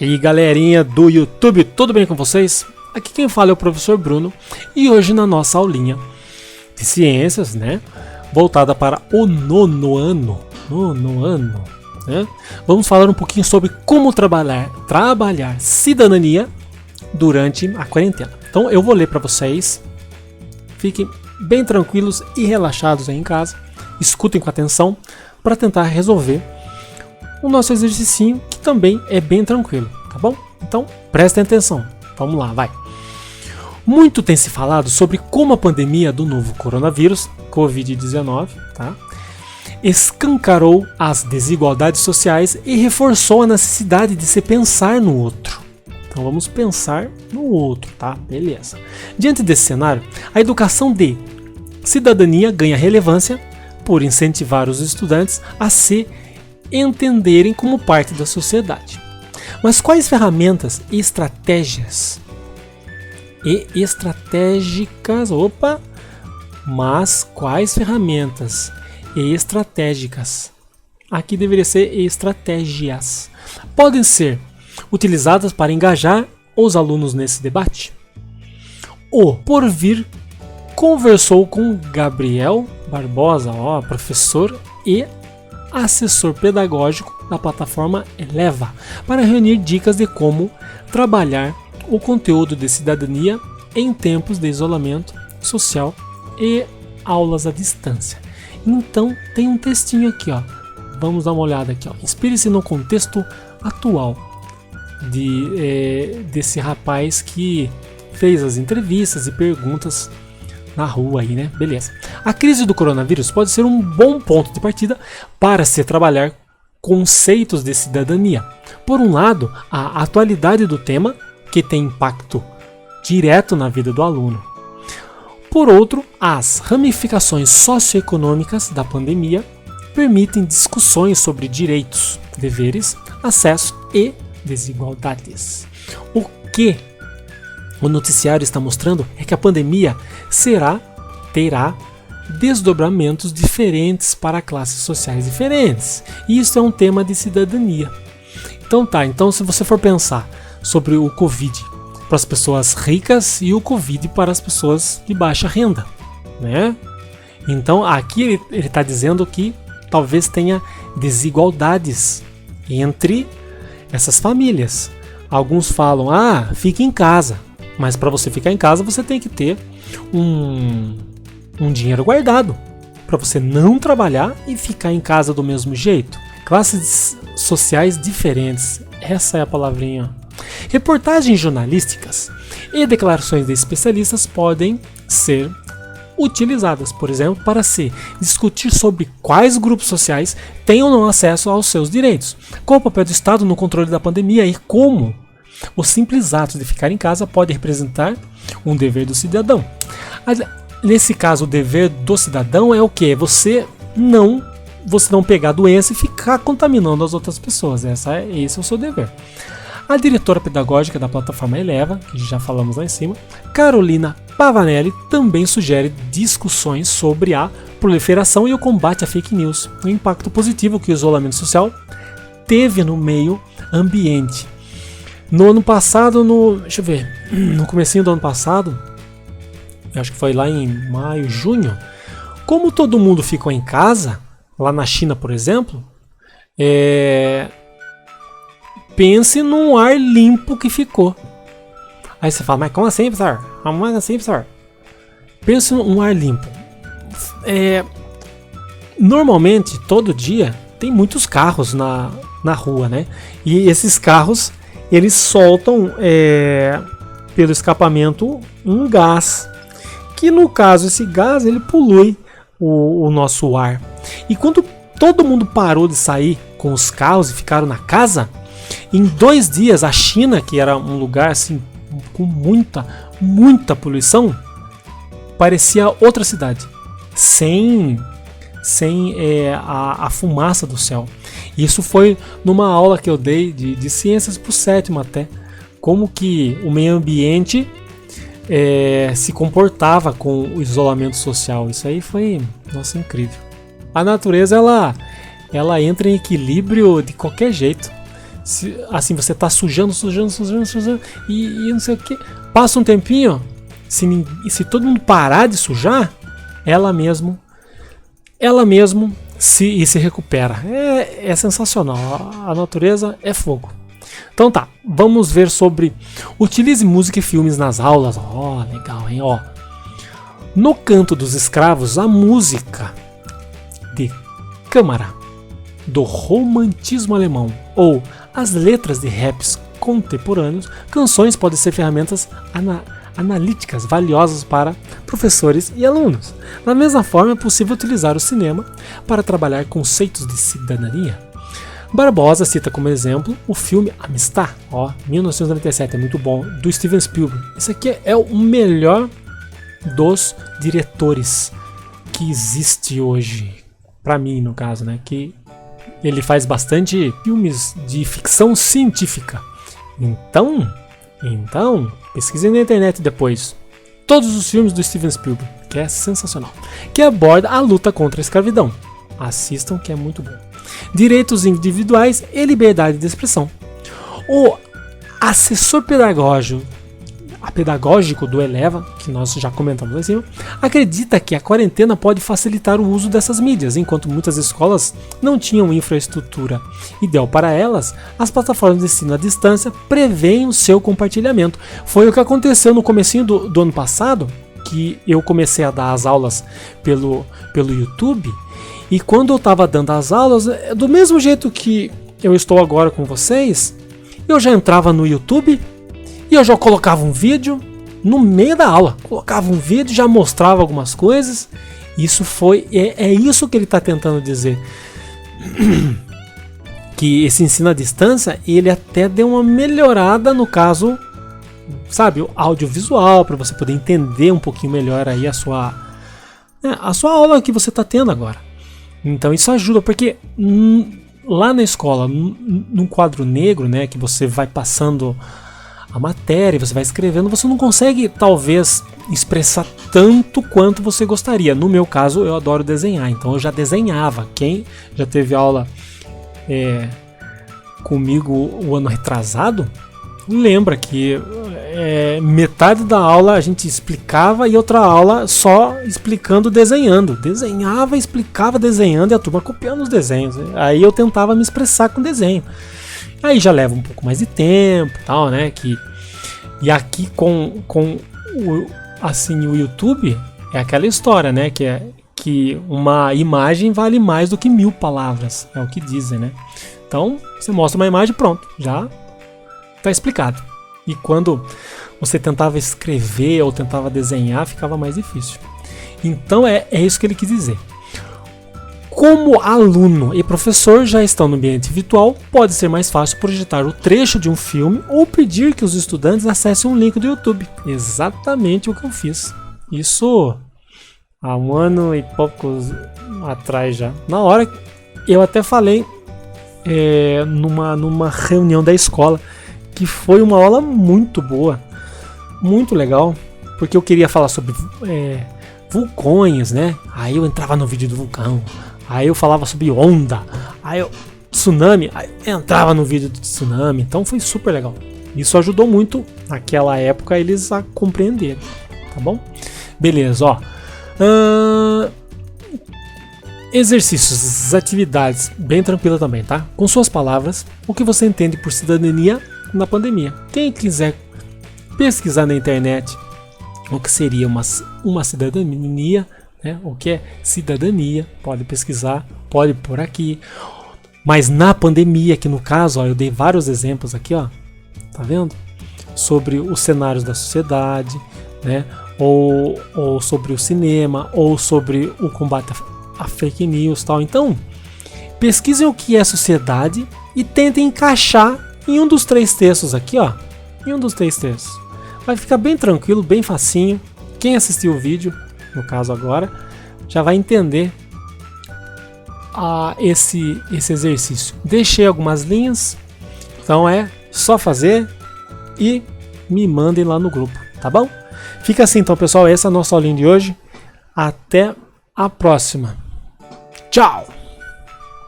E galerinha do YouTube, tudo bem com vocês? Aqui quem fala é o professor Bruno e hoje na nossa aulinha de ciências, né, voltada para o nono ano, né, vamos falar um pouquinho sobre como trabalhar cidadania durante a quarentena. Então eu vou ler para vocês, fiquem bem tranquilos e relaxados aí em casa, escutem com atenção para tentar resolver o nosso exercício, que também é bem tranquilo, tá bom? Então, prestem atenção. Vamos lá, vai. Muito tem se falado sobre como a pandemia do novo coronavírus, Covid-19, tá, escancarou as desigualdades sociais e reforçou a necessidade de se pensar no outro. Então vamos pensar no outro, tá? Beleza. Diante desse cenário, a educação de cidadania ganha relevância por incentivar os estudantes a se entenderem como parte da sociedade. Mas quais ferramentas e estratégias aqui deveria ser estratégias, podem ser utilizadas para engajar os alunos nesse debate? O Porvir conversou com Gabriel Barbosa, professor e assessor pedagógico da plataforma Eleva, para reunir dicas de como trabalhar o conteúdo de cidadania em tempos de isolamento social e aulas à distância. Então tem um textinho aqui, vamos dar uma olhada aqui. Inspire-se no contexto atual desse rapaz que fez as entrevistas e perguntas na rua aí, né? Beleza. A crise do coronavírus pode ser um bom ponto de partida para se trabalhar conceitos de cidadania. Por um lado, a atualidade do tema, que tem impacto direto na vida do aluno. Por outro, as ramificações socioeconômicas da pandemia permitem discussões sobre direitos, deveres, acesso e desigualdades. O que o noticiário está mostrando é que a pandemia terá desdobramentos diferentes para classes sociais diferentes. E isso é um tema de cidadania. Então se você for pensar sobre o Covid para as pessoas ricas e o Covid para as pessoas de baixa renda, né? Então aqui ele está dizendo que talvez tenha desigualdades entre essas famílias. Alguns falam, fique em casa. Mas para você ficar em casa, você tem que ter um dinheiro guardado para você não trabalhar e ficar em casa do mesmo jeito. Classes sociais diferentes, essa é a palavrinha. Reportagens jornalísticas e declarações de especialistas podem ser utilizadas, por exemplo, para se discutir sobre quais grupos sociais têm ou não acesso aos seus direitos, qual o papel do Estado no controle da pandemia e como o simples ato de ficar em casa pode representar um dever do cidadão. Nesse caso, o dever do cidadão é o quê? Você não pegar a doença e ficar contaminando as outras pessoas. Esse é o seu dever. A diretora pedagógica da plataforma Eleva, que já falamos lá em cima, Carolina Pavanelli, também sugere discussões sobre a proliferação e o combate à fake news, o impacto positivo que o isolamento social teve no meio ambiente. No ano passado, no comecinho do ano passado, acho que foi lá em maio, junho, como todo mundo ficou em casa, lá na China, por exemplo, pense num ar limpo que ficou. Aí você fala, mas como assim, professor? Como assim, professor? Pense num ar limpo. Normalmente, todo dia, tem muitos carros na rua, né? E esses carros, eles soltam pelo escapamento um gás, que no caso esse gás ele polui o nosso ar. E quando todo mundo parou de sair com os carros e ficaram na casa, em 2 dias a China, que era um lugar assim com muita poluição, parecia outra cidade, sem a fumaça do céu. Isso foi numa aula que eu dei de ciências para o 7º até, como que o meio ambiente se comportava com o isolamento social. Isso aí foi, nossa, incrível. A natureza ela entra em equilíbrio de qualquer jeito. assim, você tá sujando e não sei o que. Passa um tempinho, se todo mundo parar de sujar, ela mesmo se recupera. É sensacional. A natureza é fogo. Então tá, vamos ver sobre utilize música e filmes nas aulas. Ó, legal, hein? Ó. No Canto dos Escravos, a música de câmara do romantismo alemão ou as letras de raps contemporâneos, canções podem ser ferramentas analíticas valiosas para professores e alunos. Da mesma forma, é possível utilizar o cinema para trabalhar conceitos de cidadania. Barbosa cita como exemplo o filme Amistad, 1997, é muito bom, do Steven Spielberg. Esse aqui é o melhor dos diretores que existe hoje, para mim no caso, né? Que ele faz bastante filmes de ficção científica. Então, pesquisem na internet depois. Todos os filmes do Steven Spielberg, que é sensacional. Que aborda a luta contra a escravidão. Assistam, que é muito bom. Direitos individuais e liberdade de expressão. O assessor pedagógico do Eleva, que nós já comentamos assim, acredita que a quarentena pode facilitar o uso dessas mídias, enquanto muitas escolas não tinham infraestrutura ideal para elas. As plataformas de ensino à distância prevêem o seu compartilhamento. Foi o que aconteceu no comecinho do ano passado, que eu comecei a dar as aulas pelo YouTube, e quando eu estava dando as aulas, do mesmo jeito que eu estou agora com vocês, eu já entrava no YouTube e eu já colocava um vídeo no meio da aula. Colocava um vídeo, já mostrava algumas coisas. Isso é isso que ele está tentando dizer. Que esse ensino à distância, ele até deu uma melhorada no caso, sabe, o audiovisual, para você poder entender um pouquinho melhor aí a sua aula que você está tendo agora. Então isso ajuda, porque lá na escola, num quadro negro, né, que você vai passando a matéria, você vai escrevendo, você não consegue talvez expressar tanto quanto você gostaria. No meu caso, eu adoro desenhar, então eu já desenhava. Quem já teve aula comigo o ano retrasado, lembra que metade da aula a gente explicava e outra aula só explicando, desenhando. Desenhava, explicava, desenhando e a turma copiando os desenhos. Aí eu tentava me expressar com desenho. Aí já leva um pouco mais de tempo, tal, né? E aqui com o YouTube é aquela história, né? Que uma imagem vale mais do que 1000 palavras, é o que dizem, né? Então você mostra uma imagem, pronto, já tá explicado. E quando você tentava escrever ou tentava desenhar, ficava mais difícil. Então é isso que ele quis dizer. Como aluno e professor já estão no ambiente virtual, pode ser mais fácil projetar o trecho de um filme ou pedir que os estudantes acessem um link do YouTube. Exatamente o que eu fiz. Isso há 1 ano e poucos atrás já. Na hora, eu até falei numa reunião da escola, que foi uma aula muito boa, muito legal, porque eu queria falar sobre vulcões, né? Aí eu entrava no vídeo do vulcão. Aí eu falava sobre onda, tsunami, aí eu entrava no vídeo do tsunami, então foi super legal. Isso ajudou muito naquela época eles a compreenderem, tá bom? Beleza, ó. Exercícios, atividades, bem tranquila também, tá? Com suas palavras, o que você entende por cidadania na pandemia. Quem quiser pesquisar na internet o que seria uma cidadania, né? O que é cidadania, pode pesquisar, pode pôr aqui. Mas na pandemia, que no caso, ó, eu dei vários exemplos aqui, ó, tá vendo? Sobre os cenários da sociedade, né? Ou sobre o cinema, ou sobre o combate a fake news, tal. Então, pesquisem o que é sociedade e tentem encaixar em um dos 3 textos aqui, ó. Em um dos 3 textos. Vai ficar bem tranquilo, bem facinho. Quem assistiu o vídeo, no caso agora, já vai entender esse exercício. Deixei algumas linhas, então é só fazer e me mandem lá no grupo, tá bom? Fica assim então, pessoal, essa é a nossa aulinha de hoje. Até a próxima. Tchau!